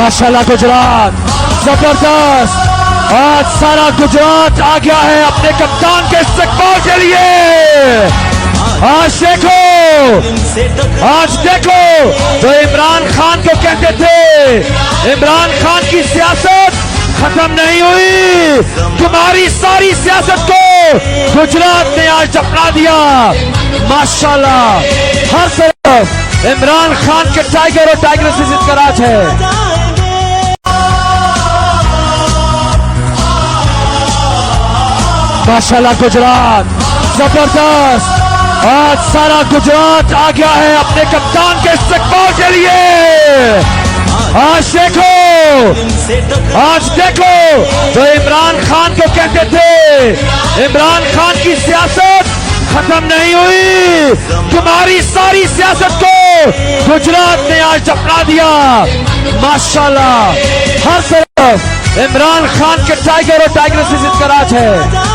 माशाल्लाह गुजरात जबरदस्त। आज सारा गुजरात आ गया है अपने कप्तान के इस्तकबाल के लिए। आज देखो जो इमरान खान को कहते थे, इमरान खान की सियासत खत्म नहीं हुई। तुम्हारी सारी सियासत को गुजरात ने आज अपना दिया। माशाल्लाह हर तरफ इमरान खान के टाइगर और टाइगर से जिद का राज है। माशाल्लाह गुजरात जबरदस्त। आज सारा गुजरात आ गया है अपने कप्तान के इस्तकबाल के लिए। आज देखो जो इमरान खान को कहते थे, इमरान खान की सियासत खत्म नहीं हुई। तुम्हारी सारी सियासत को गुजरात ने आज अपना दिया। माशाल्लाह हर तरफ इमरान खान के टाइगर और टाइगर से जिद का राज है।